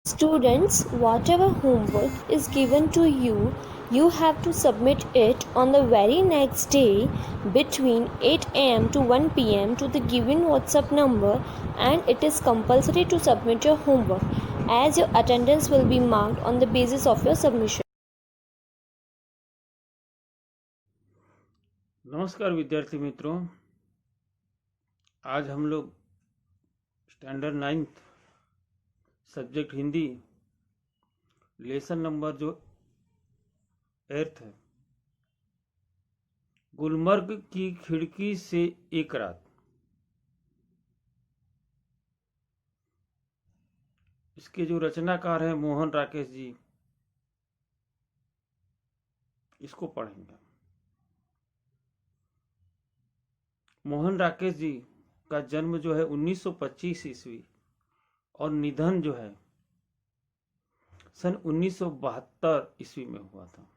Students, whatever homework is given to you, you have to submit it on the very next day between 8 am to 1 pm to the given WhatsApp number, and it is compulsory to submit your homework as your attendance will be marked on the basis of your submission. नमस्कार विद्यार्थी मित्रों, आज हम लोग standard 9th subject Hindi lesson number जो 8th है, गुलमर्ग की खिड़की से एक रात। इसके जो रचनाकार हैं मोहन राकेश जी, इसको पढ़ेंगे। मोहन राकेश जी का जन्म जो है 1925 ईस्वी और निधन जो है सन 1972 ईस्वी में हुआ था।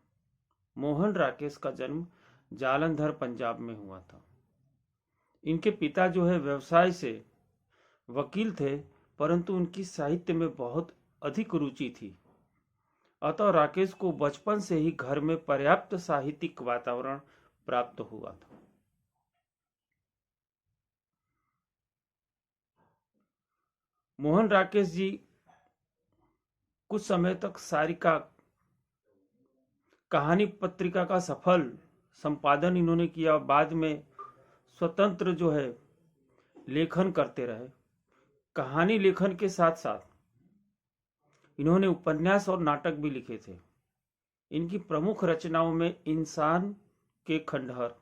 मोहन राकेश का जन्म जालंधर पंजाब में हुआ था। इनके पिता जो है व्यवसाय से वकील थे, परंतु उनकी साहित्य में बहुत अधिक रुचि थी। अतः राकेश को बचपन से ही घर में पर्याप्त साहित्यिक वातावरण प्राप्त हुआ था। मोहन राकेश जी कुछ समय तक सारिका कहानी पत्रिका का सफल संपादन इन्होंने किया। बाद में स्वतंत्र जो है लेखन करते रहे। कहानी लेखन के साथ साथ इन्होंने उपन्यास और नाटक भी लिखे थे। इनकी प्रमुख रचनाओं में इंसान के खंडहर,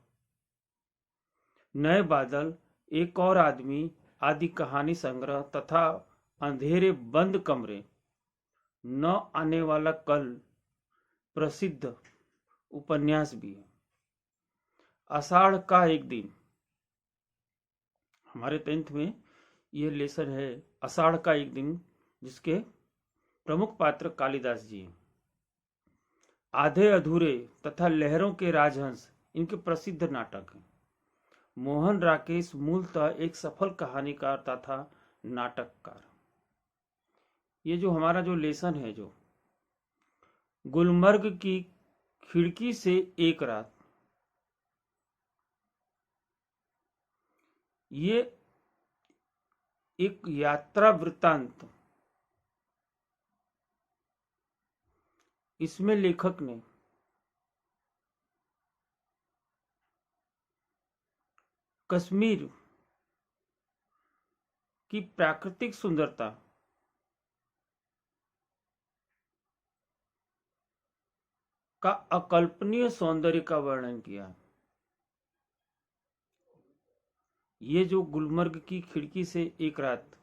नए बादल, एक और आदमी आदि कहानी संग्रह तथा अंधेरे बंद कमरे, न आने वाला कल प्रसिद्ध उपन्यास भी है। आषाढ़ का एक दिन, हमारे 10th में यह लेसन है आषाढ़ का एक दिन, जिसके प्रमुख पात्र कालिदास जी हैं। आधे अधूरे तथा लहरों के राजहंस इनके प्रसिद्ध नाटक हैं। मोहन राकेश मूलतः एक सफल कहानीकार तथा नाटककार। ये जो हमारा जो लेसन है, जो गुलमर्ग की खिड़की से एक रात, ये एक यात्रा वृत्तांत। इसमें लेखक ने कश्मीर की प्राकृतिक सुंदरता, का अकल्पनीय सौंदर्य का वर्णन किया। ये जो गुलमर्ग की खिड़की से एक रात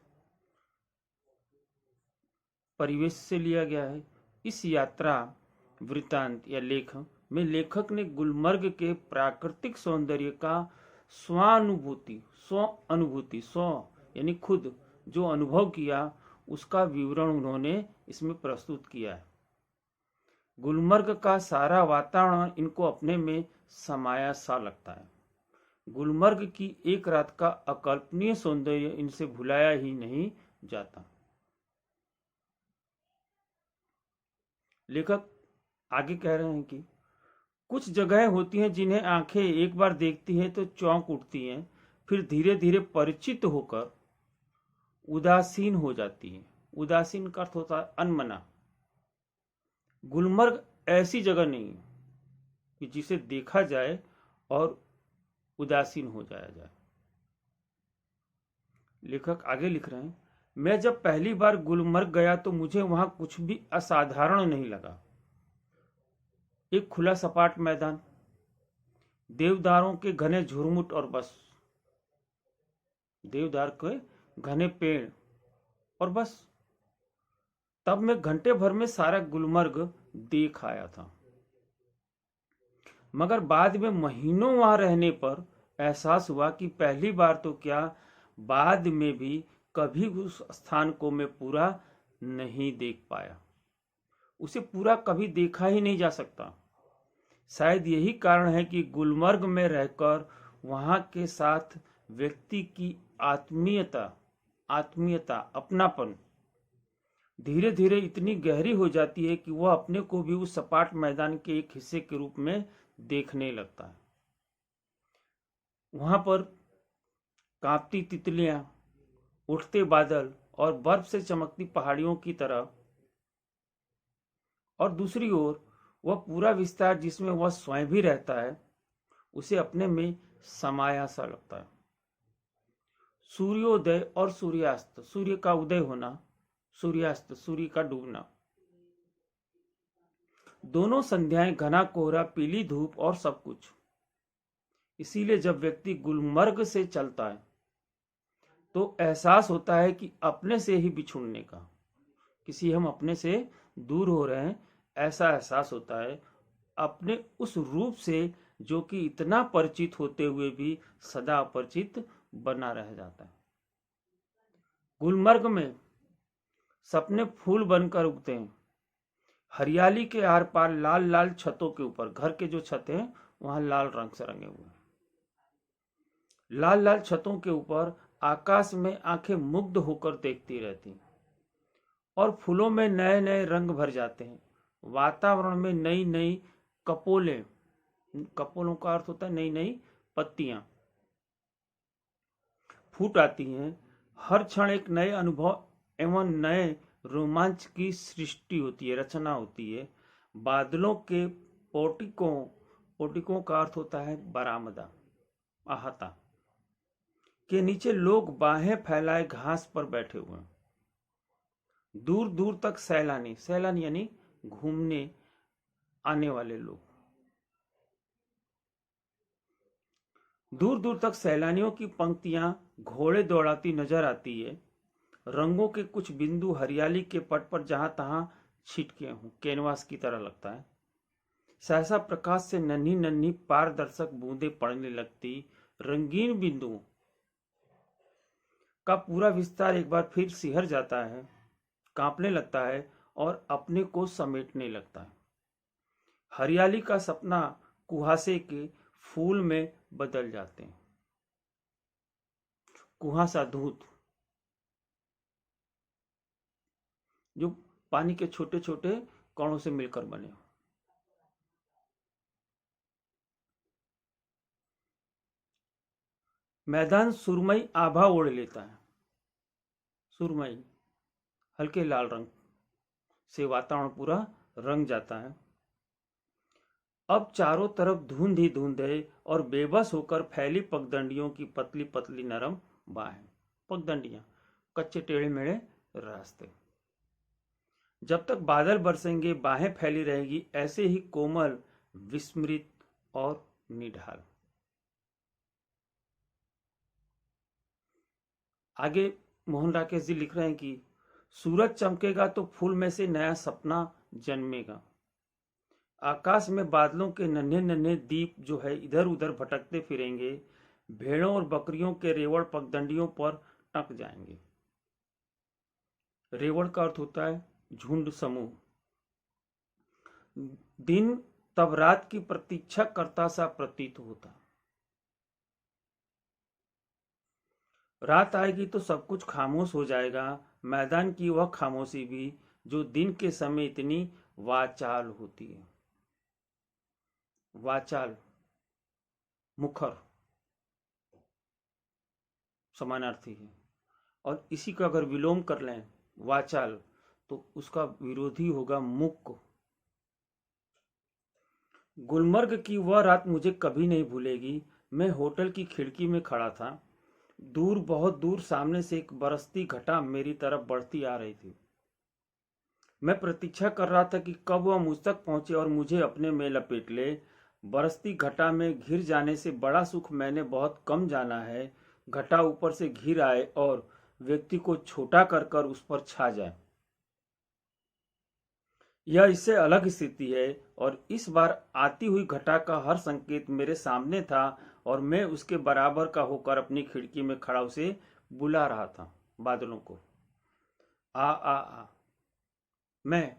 परिवेश से लिया गया है, इस यात्रा वृत्तांत या लेख में लेखक ने गुलमर्ग के प्राकृतिक सौंदर्य का स्वानुभूति स्व यानी खुद जो अनुभव किया, उसका विवरण उन्होंने इसमें प्रस्तुत किया है। गुलमर्ग का सारा वातावरण इनको अपने में समाया सा लगता है। गुलमर्ग की एक रात का अकल्पनीय सौंदर्य इनसे भुलाया ही नहीं जाता। लेखक आगे कह रहे हैं कि कुछ जगहें होती हैं जिन्हें आंखें एक बार देखती हैं तो चौंक उठती हैं, फिर धीरे धीरे परिचित होकर उदासीन हो जाती हैं। उदासीन का अर्थ होता है अनमना। गुलमर्ग ऐसी जगह नहीं है कि जिसे देखा जाए और उदासीन हो जाया जाए। लेखक आगे लिख रहे हैं, मैं जब पहली बार गुलमर्ग गया तो मुझे वहां कुछ भी असाधारण नहीं लगा। एक खुला सपाट मैदान, देवदारों के घने झुरमुट और बस। देवदार के घने पेड़ और बस। तब मैं घंटे भर में सारा गुलमर्ग देख आया था। मगर बाद में महीनों वहां रहने पर एहसास हुआ कि पहली बार तो क्या, बाद में भी कभी उस स्थान को मैं पूरा नहीं देख पाया। उसे पूरा कभी देखा ही नहीं जा सकता। शायद यही कारण है कि गुलमर्ग में रहकर वहां के साथ व्यक्ति की आत्मीयता, अपनापन धीरे धीरे इतनी गहरी हो जाती है कि वह अपने को भी उस सपाट मैदान के एक हिस्से के रूप में देखने लगता है। वहां पर कांपती तितलियां, उठते बादल और बर्फ से चमकती पहाड़ियों की तरह, और दूसरी ओर वह पूरा विस्तार जिसमें वह स्वयं भी रहता है, उसे अपने में समाया सा लगता है। सूर्योदय और सूर्यास्त, सूर्य का उदय होना, सूर्यास्त सूर्य का डूबना, दोनों संध्याएं, घना कोहरा, पीली धूप और सब कुछ। इसीलिए जब व्यक्ति गुलमर्ग से चलता है तो एहसास होता है कि अपने से ही बिछुड़ने का, किसी हम अपने से दूर हो रहे हैं, ऐसा एहसास होता है, अपने उस रूप से जो कि इतना परिचित होते हुए भी सदा अपरिचित बना रह जाता है। गुलमर्ग में सपने फूल बनकर उगते हैं। हरियाली के आर पार लाल लाल छतों के ऊपर, घर के जो छत हैं वहां लाल रंग से रंगे हुए हैं, लाल लाल छतों के ऊपर आकाश में आंखें मुग्ध होकर देखती रहती हैं, और फूलों में नए नए रंग भर जाते हैं। वातावरण में नई नई कपोलें, कपोलों का अर्थ होता है नई नई पत्तियां, फूट आती हैं। हर क्षण एक नए अनुभव एवं नए रोमांच की सृष्टि होती है, रचना होती है। बादलों के पोटिकों, पोटिकों का अर्थ होता है बरामदा, आहता, के नीचे लोग बाहें फैलाए घास पर बैठे हुए हैं। दूर दूर तक सैलानी, सैलानी यानी घूमने आने वाले लोग, दूर दूर तक सैलानियों की पंक्तियां घोड़े दौड़ाती नजर आती है। रंगों के कुछ बिंदु हरियाली के पट पर जहां तहां छिटके हों, कैनवास की तरह लगता है। सहसा प्रकाश से नन्ही नन्ही पारदर्शक बूंदें पड़ने लगती। रंगीन बिंदुओं का पूरा विस्तार एक बार फिर सिहर जाता है, कांपने लगता है और अपने को समेटने लगता है। हरियाली का सपना कुहासे के फूल में बदल जाते हैं। कुहासा, धूत, जो पानी के छोटे छोटे कणों से मिलकर बने। मैदान सुरमई आभा ओढ़ लेता है। सुरमई, हल्के लाल रंग से वातावरण पूरा रंग जाता है। अब चारों तरफ धुंध ही धुंध है और बेबस होकर फैली पगडंडियों की पतली पतली नरम बाहें। पगडंडियां, कच्चे टेढ़े मेढ़े रास्ते। जब तक बादल बरसेंगे बाहें फैली रहेगी, ऐसे ही कोमल, विस्मृत और निढाल। आगे मोहन राकेश जी लिख रहे हैं कि सूरज चमकेगा तो फूल में से नया सपना जन्मेगा। आकाश में बादलों के नन्हे नन्हे दीप जो है इधर उधर भटकते फिरेंगे। भेड़ों और बकरियों के रेवड़ पगडंडियों पर टक जाएंगे। रेवड़ का अर्थ होता है झुंड, समूह। दिन तब रात की प्रतीक्षा करता सा प्रतीत होता। रात आएगी तो सब कुछ खामोश हो जाएगा, मैदान की वह खामोशी भी जो दिन के समय इतनी वाचाल होती है। वाचाल, मुखर, समानार्थी है, और इसी का अगर विलोम कर लें वाचाल, तो उसका विरोधी होगा मुक। गुलमर्ग की वह रात मुझे कभी नहीं भूलेगी। मैं होटल की खिड़की में खड़ा था। दूर, बहुत दूर सामने से एक बरसती घटा मेरी तरफ बढ़ती आ रही थी। मैं प्रतीक्षा कर रहा था कि कब वह मुझ तक पहुंचे और मुझे अपने में लपेट ले। बरसती घटा में घिर जाने से बड़ा सुख मैंने बहुत कम जाना है। घटा ऊपर से घिर आए और व्यक्ति को छोटा कर कर उस पर छा जाए, यह इससे अलग स्थिति है। और इस बार आती हुई घटा का हर संकेत मेरे सामने था और मैं उसके बराबर का होकर अपनी खिड़की में खड़ा उसे बुला रहा था, बादलों को। आ। मैं,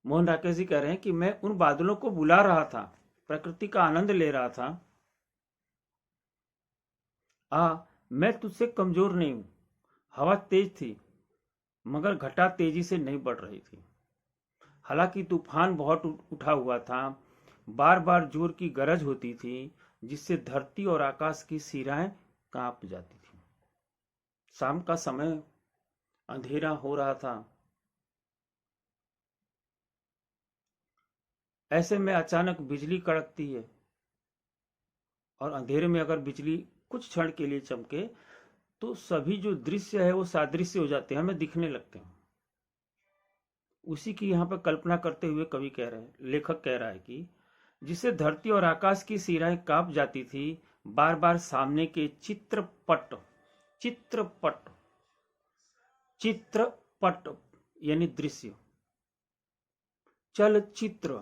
मोहन राकेश जी कह रहे हैं कि मैं उन बादलों को बुला रहा था, प्रकृति का आनंद ले रहा था। मैं तुझसे कमजोर नहीं हूं। हवा तेज थी, मगर घटा तेजी से नहीं बढ़ रही थी। हालांकि तूफान बहुत उठा हुआ था, बार बार जोर की गरज होती थी जिससे धरती और आकाश की सिराएं कांप जाती थी। शाम का समय, अंधेरा हो रहा था। ऐसे में अचानक बिजली कड़कती है, और अंधेरे में अगर बिजली कुछ क्षण के लिए चमके तो सभी जो दृश्य है वो सादृश्य हो जाते हैं, हमें दिखने लगते हैं। उसी की यहाँ पर कल्पना करते हुए कवि कह रहे हैं, लेखक कह रहा है कि जिससे धरती और आकाश की सिराएं कांप जाती थी, बार बार सामने के चित्रपट चित्रपट चित्रपट यानी दृश्य, चलचित्र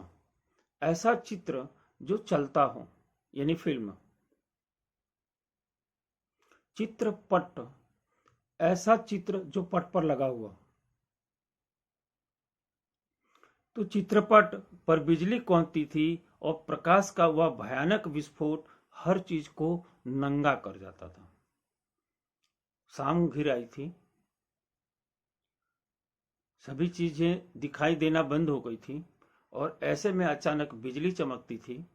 ऐसा चित्र जो चलता हो यानी फिल्म, चित्रपट ऐसा चित्र जो पट पर लगा हुआ। तो चित्रपट पर बिजली कौंधती थी और प्रकाश का वह भयानक विस्फोट हर चीज को नंगा कर जाता था। शाम घिर आई थी, सभी चीजें दिखाई देना बंद हो गई थी, और ऐसे में अचानक बिजली चमकती थी,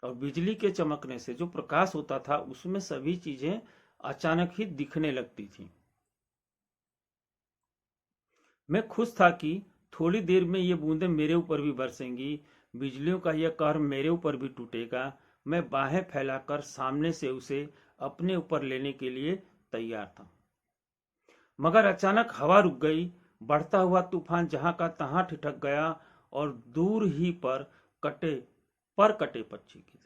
और बिजली के चमकने से जो प्रकाश होता था उसमें सभी चीजें अचानक ही दिखने लगती थी। मैं खुश था कि थोड़ी देर में ये बूंदें मेरे ऊपर भी बरसेंगी, बिजलियों का यह कहर मेरे ऊपर भी टूटेगा। मैं बाहें फैलाकर सामने से उसे अपने ऊपर लेने के लिए तैयार था, मगर अचानक हवा रुक गई। बढ़ता हुआ तूफान जहां का तहां ठिठक गया, और दूर ही पर कटे पक्षी की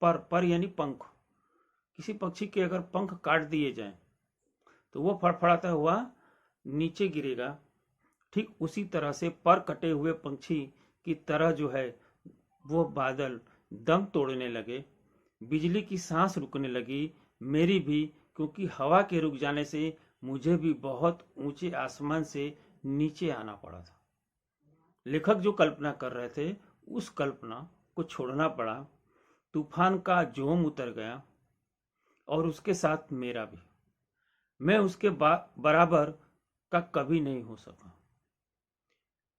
तरह, पर यानी पंख, किसी पक्षी के अगर पंख काट दिए जाएं तो वो फड़फड़ाता हुआ नीचे गिरेगा। ठीक उसी तरह से पर कटे हुए पंछी की तरह जो है वो बादल दम तोड़ने लगे। बिजली की सांस रुकने लगी, मेरी भी, क्योंकि हवा के रुक जाने से मुझे भी बहुत ऊंचे आसमान से नीचे आना पड़ा था। लेखक जो कल्पना कर रहे थे उस कल्पना को छोड़ना पड़ा। तूफान का जोम उतर गया और उसके साथ मेरा भी। मैं उसके बराबर का कभी नहीं हो सका।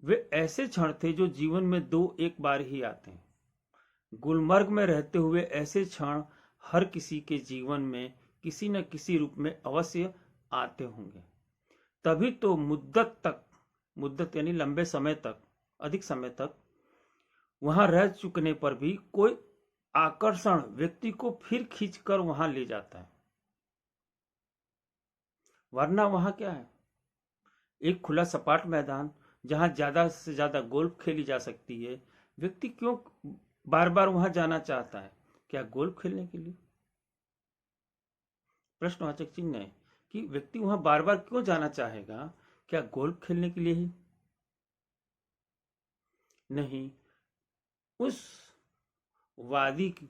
वे ऐसे क्षण थे जो जीवन में 2-1 बार ही आते हैं। गुलमर्ग में रहते हुए ऐसे क्षण हर किसी के जीवन में किसी न किसी रूप में अवश्य आते होंगे। तभी तो मुद्दत यानी लंबे समय तक, अधिक समय तक वहां रह चुकने पर भी कोई आकर्षण व्यक्ति को फिर खींचकर वहां ले जाता है। वरना वहां क्या है? एक खुला सपाट मैदान जहां ज्यादा से ज्यादा गोल्फ खेली जा सकती है। व्यक्ति क्यों बार बार वहां जाना चाहता है? क्या गोल्फ खेलने के लिए? प्रश्नवाचक चिन्ह है कि व्यक्ति वहां बार बार क्यों जाना चाहेगा? क्या गोल्फ खेलने के लिए ही? नहीं, उस वादी की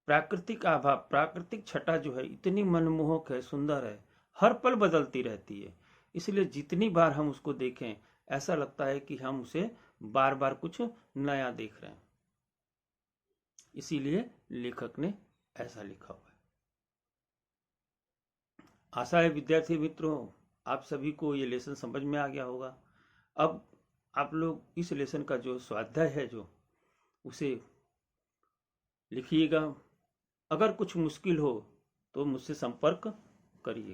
प्राकृतिक आभा, प्राकृतिक छटा जो है इतनी मनमोहक है, सुंदर है, हर पल बदलती रहती है। इसलिए जितनी बार हम उसको देखें ऐसा लगता है कि हम उसे बार बार कुछ नया देख रहे हैं। इसीलिए लेखक ने ऐसा लिखा हुआ है। आशा है विद्यार्थी मित्रों आप सभी को ये लेसन समझ में आ गया होगा। अब आप लोग इस लेसन का जो स्वाध्याय है जो उसे लिखिएगा। अगर कुछ मुश्किल हो तो मुझसे संपर्क करिए।